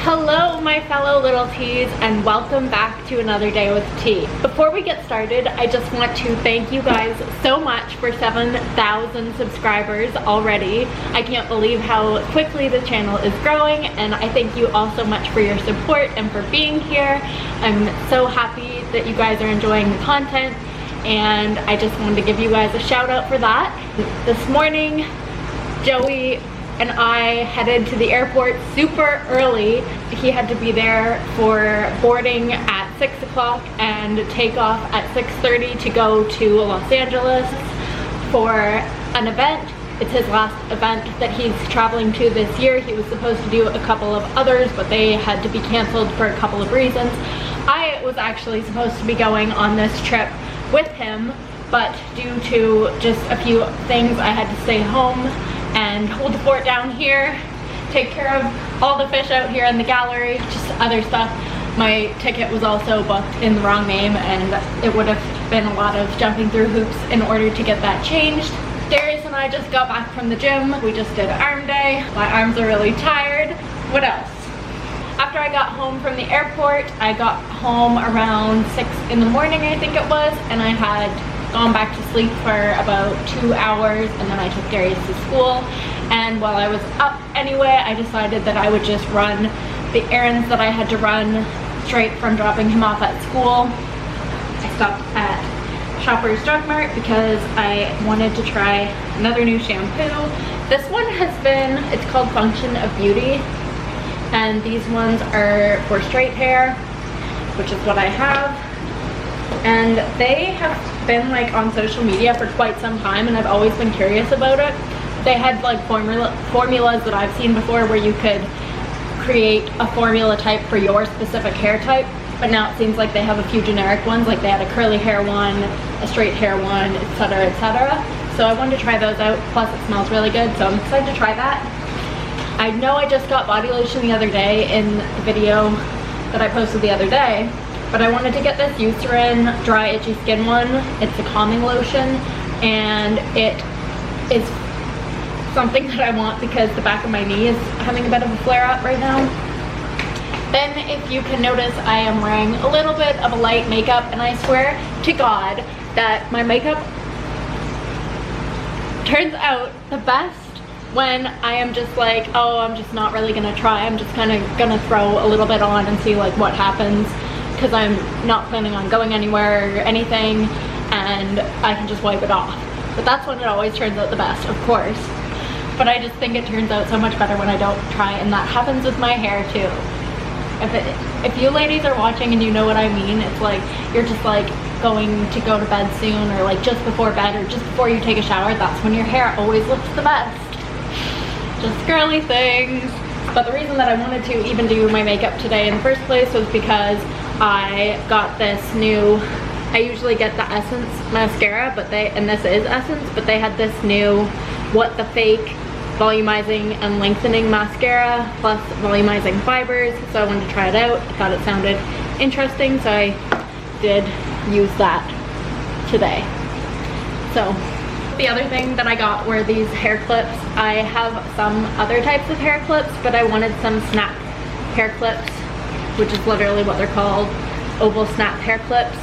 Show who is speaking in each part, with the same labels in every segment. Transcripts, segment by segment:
Speaker 1: Hello my fellow little T's and welcome back to another day with T. Before we get started, I just want to thank you guys so much for 7,000 subscribers already. I can't believe how quickly the channel is growing, and I thank you all so much for your support and for being here. I'm so happy that you guys are enjoying the content, and I just wanted to give you guys a shout out for that. This morning, Joey and I headed to the airport super early. He had to be there for boarding at 6 o'clock and take off at 6:30 to go to Los Angeles for an event. It's his last event that he's traveling to this year. He was supposed to do a couple of others, but they had to be canceled for a couple of reasons. I was actually supposed to be going on this trip with him, but due to just a few things, I had to stay home and hold the fort down here, take care of all the fish out here in the gallery, just other stuff. My ticket was also booked in the wrong name, and it would have been a lot of jumping through hoops in order to get that changed. Darius and I just got back from the gym. We just did arm day. My arms are really tired. What else? After I got home from the airport, I got home around 6 in the morning, I think it was, and I had gone back to sleep for about 2 hours, and then I took Darius to school. And while I was up anyway, I decided that I would just run the errands that I had to run straight from dropping him off at school. I stopped at Shoppers Drug Mart because I wanted to try another new shampoo. This one has been, it's called Function of Beauty, and these ones are for straight hair, which is what I have. And they have been like on social media for quite some time, and I've always been curious about it. They had like formulas that I've seen before where you could create a formula type for your specific hair type, but now it seems like they have a few generic ones. Like they had a curly hair one, a straight hair one, etc, etc. So I wanted to try those out, plus it smells really good, so I'm excited to try that. I know I just got body lotion the other day in the video that I posted the other day, but I wanted to get this Eucerin Dry Itchy Skin one. It's a calming lotion, and it is something that I want because the back of my knee is having a bit of a flare-up right now. Then, if you can notice, I am wearing a little bit of a light makeup, and I swear to God that my makeup turns out the best when I am just like, oh, I'm just not really gonna try. I'm just kind of gonna throw a little bit on and see like what happens, because I'm not planning on going anywhere or anything, and I can just wipe it off. But that's when it always turns out the best, of course. But I just think it turns out so much better when I don't try, and that happens with my hair too. If you ladies are watching and you know what I mean, it's like you're just like going to go to bed soon, or like just before bed, or just before you take a shower, that's when your hair always looks the best. Just girly things. But the reason that I wanted to even do my makeup today in the first place was because I got this new, I usually get the Essence mascara, but and this is Essence, but they had this new What the Fake volumizing and lengthening mascara plus volumizing fibers, so I wanted to try it out. I thought it sounded interesting, so I did use that today. So the other thing that I got were these hair clips. I have some other types of hair clips, but I wanted some snap hair clips, which is literally what they're called, oval snap hair clips.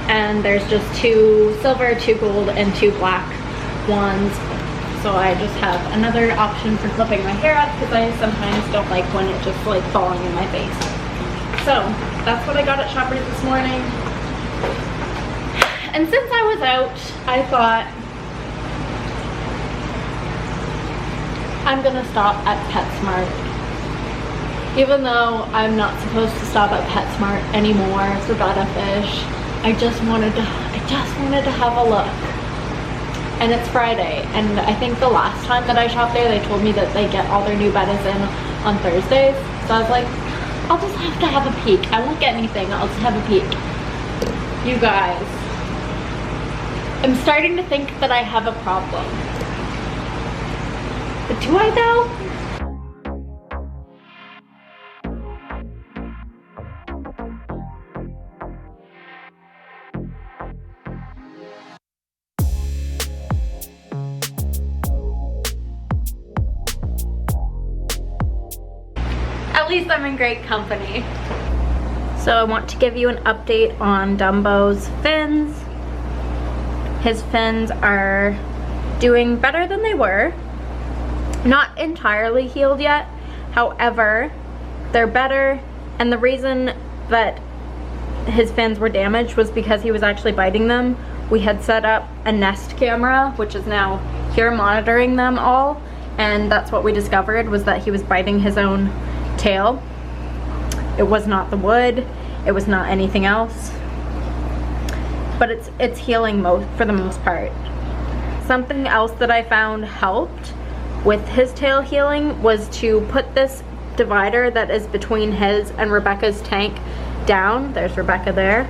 Speaker 1: And there's just 2 silver, 2 gold, and 2 black ones. So I just have another option for clipping my hair up, because I sometimes don't like when it's just like falling in my face. So that's what I got at Shoppers this morning. And since I was out, I thought I'm gonna stop at PetSmart. Even though I'm not supposed to stop at PetSmart anymore for Betta fish, I just wanted to have a look. And it's Friday, and I think the last time that I shopped there, they told me that they get all their new Bettas in on Thursdays. So I was like, I'll just have to have a peek. I won't get anything, I'll just have a peek. You guys, I'm starting to think that I have a problem. But do I though? At least I'm in great company. So I want to give you an update on Dumbo's fins. His fins are doing better than they were. Not entirely healed yet. However, they're better, and the reason that his fins were damaged was because he was actually biting them. We had set up a Nest camera, which is now here monitoring them all, and that's what we discovered, was that he was biting his own tail. It was not the wood, it was not anything else, but it's healing for the most part. Something else that I found helped with his tail healing was to put this divider that is between his and Rebecca's tank down. There's Rebecca there.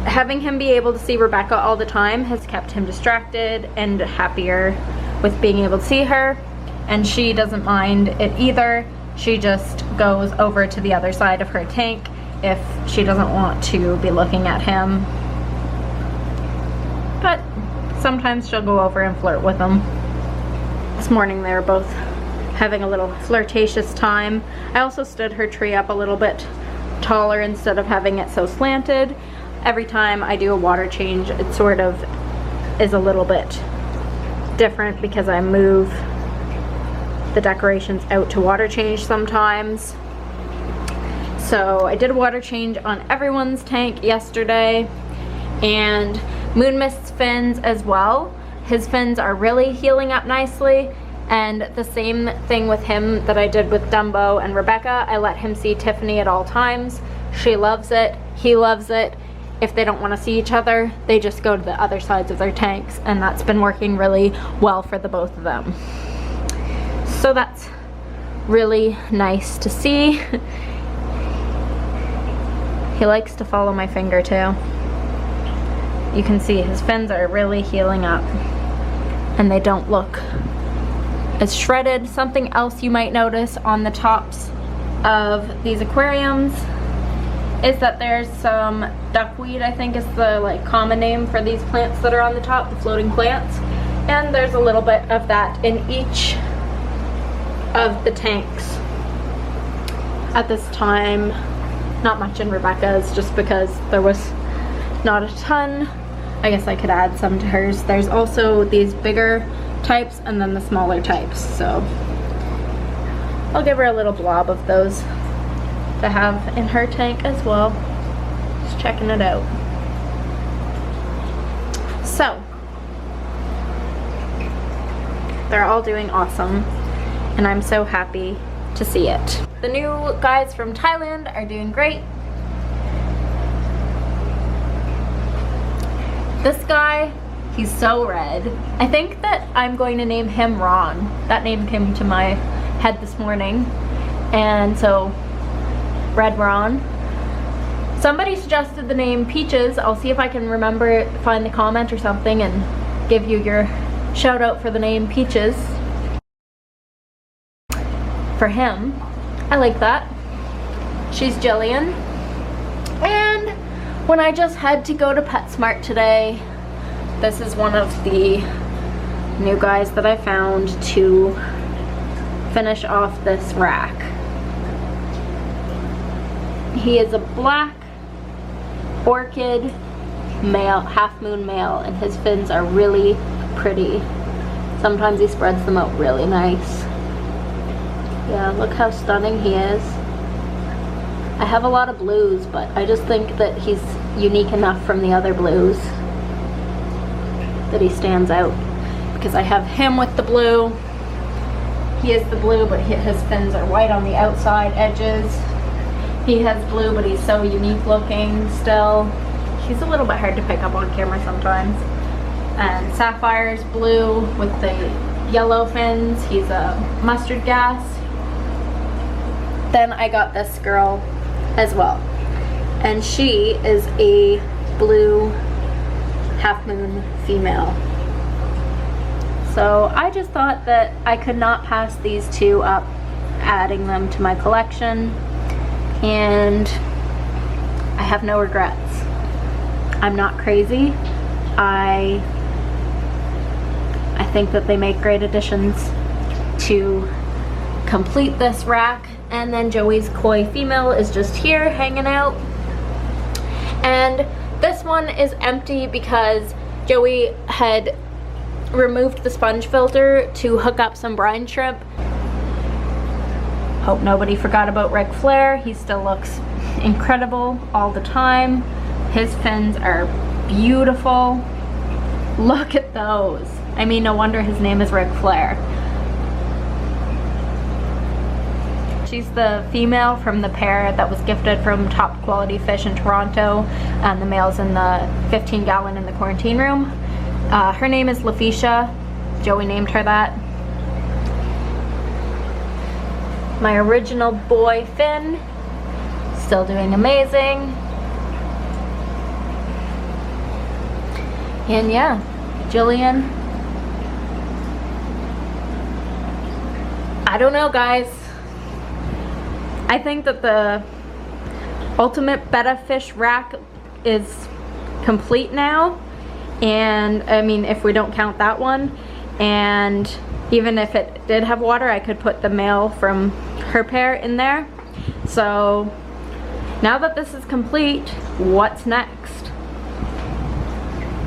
Speaker 1: Having him be able to see Rebecca all the time has kept him distracted and happier with being able to see her, and she doesn't mind it either. She just goes over to the other side of her tank if she doesn't want to be looking at him. But sometimes she'll go over and flirt with him. This morning they were both having a little flirtatious time. I also stood her tree up a little bit taller instead of having it so slanted. Every time I do a water change, it sort of is a little bit different because I move the decorations out to water change sometimes. So I did a water change on everyone's tank yesterday, and Moon Mist's fins as well. His fins are really healing up nicely, and the same thing with him that I did with Dumbo and Rebecca. I let him see Tiffany at all times. She loves it, he loves it. If they don't want to see each other, they just go to the other sides of their tanks, and that's been working really well for the both of them. So that's really nice to see. He likes to follow my finger too. You can see his fins are really healing up, and they don't look as shredded. Something else you might notice on the tops of these aquariums is that there's some duckweed, I think is the common name for these plants that are on the top, the floating plants. And there's a little bit of that in each of the tanks. At this time, not much in Rebecca's, just because there was not a ton. I guess I could add some to hers. There's also these bigger types and then the smaller types, so I'll give her a little blob of those to have in her tank as well. Just checking it out. So they're all doing awesome, and I'm so happy to see it. The new guys from Thailand are doing great. This guy, he's so red. I think that I'm going to name him Ron. That name came to my head this morning, and so Red Ron. Somebody suggested the name Peaches. I'll see if I can remember, find the comment or something, and give you your shout out for the name Peaches. For him, I like that. She's Jillian. And when I just had to go to PetSmart today, this is one of the new guys that I found to finish off this rack. He is a black orchid male, half moon male, and his fins are really pretty. Sometimes he spreads them out really nice. Yeah, look how stunning he is. I have a lot of blues, but I just think that he's unique enough from the other blues that he stands out, because I have him with the blue. He is the blue, but his fins are white on the outside edges. He has blue, but he's so unique looking still. He's a little bit hard to pick up on camera sometimes. And Sapphire's blue with the yellow fins. He's a mustard gas. Then I got this girl as well, and she is a blue half moon female. So I just thought that I could not pass these two up, adding them to my collection, and I have no regrets. I'm not crazy. I think that they make great additions to complete this rack and then Joey's koi female is just here hanging out. And this one is empty because Joey had removed the sponge filter to hook up some brine shrimp. Hope nobody forgot about Ric Flair. He still looks incredible all the time. His fins are beautiful. Look at those. I mean, no wonder his name is Ric Flair. She's the female from the pair that was gifted from Top Quality Fish in Toronto, and the male's in the 15-gallon in the quarantine room. Her name is Laficia. Joey named her that. My original boy Finn, still doing amazing. And yeah, Jillian. I don't know, guys. I think that the ultimate Betta fish rack is complete now. And I mean, if we don't count that one, and even if it did have water, I could put the male from her pair in there. So now that this is complete, what's next?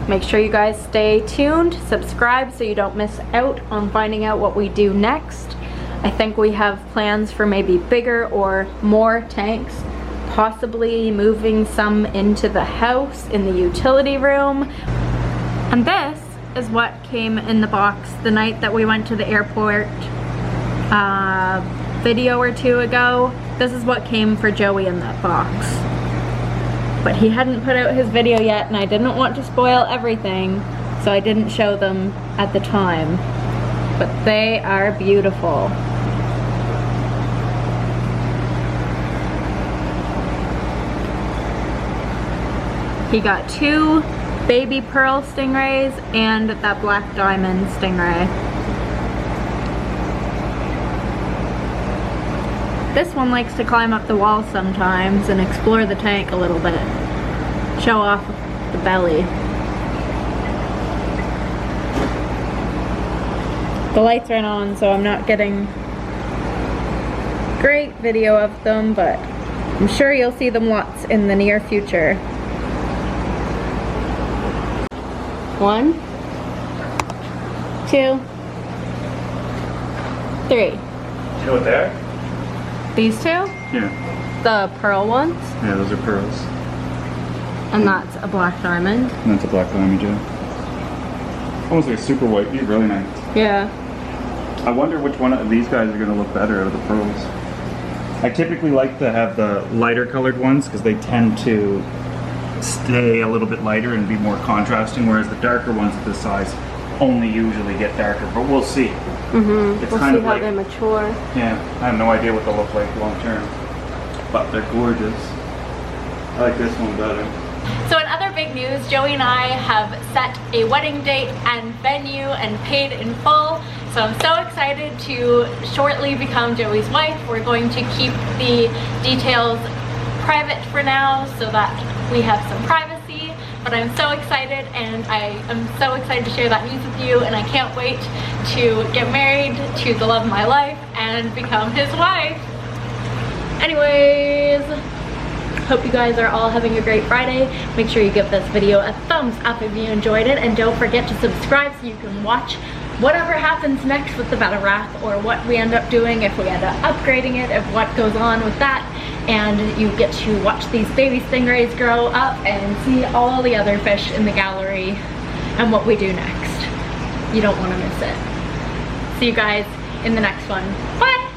Speaker 1: Make sure you guys stay tuned, subscribe so you don't miss out on finding out what we do next. I think we have plans for maybe bigger or more tanks, possibly moving some into the house in the utility room. And this is what came in the box the night that we went to the airport video or two ago. This is what came for Joey in that box. But he hadn't put out his video yet, and I didn't want to spoil everything, so I didn't show them at the time. But they are beautiful. He got 2 baby pearl stingrays and that black diamond stingray. This one likes to climb up the wall sometimes and explore the tank a little bit. Show off the belly. The lights aren't on, so I'm not getting great video of them, but I'm sure you'll see them lots in the near future. 1, 2, 3.
Speaker 2: You know what they are?
Speaker 1: These 2?
Speaker 2: Yeah.
Speaker 1: The pearl ones?
Speaker 2: Yeah, those are pearls.
Speaker 1: And that's a black diamond.
Speaker 2: And that's a black diamond, yeah. Almost like a super white, really nice.
Speaker 1: Yeah.
Speaker 2: I wonder which one of these guys are going to look better out of the pearls. I typically like to have the lighter colored ones because they tend to stay a little bit lighter and be more contrasting, whereas the darker ones at this size only usually get darker, but we'll see.
Speaker 1: Mm-hmm.
Speaker 2: It's
Speaker 1: we'll
Speaker 2: kind
Speaker 1: see
Speaker 2: of
Speaker 1: how
Speaker 2: like,
Speaker 1: they mature.
Speaker 2: Yeah, I have no idea what they'll look like long term, but they're gorgeous. I like this one better.
Speaker 1: So in other big news, Joey and I have set a wedding date and venue and paid in full. So I'm so excited to shortly become Joey's wife. We're going to keep the details private for now so that we have some privacy, but I'm so excited, and I am so excited to share that news with you, and I can't wait to get married to the love of my life and become his wife. Anyways, hope you guys are all having a great Friday. Make sure you give this video a thumbs up if you enjoyed it, and don't forget to subscribe so you can watch whatever happens next with the Betta rack, or what we end up doing, if we end up upgrading it, if what goes on with that. And you get to watch these baby stingrays grow up and see all the other fish in the gallery and what we do next. You don't want to miss it. See you guys in the next one. Bye!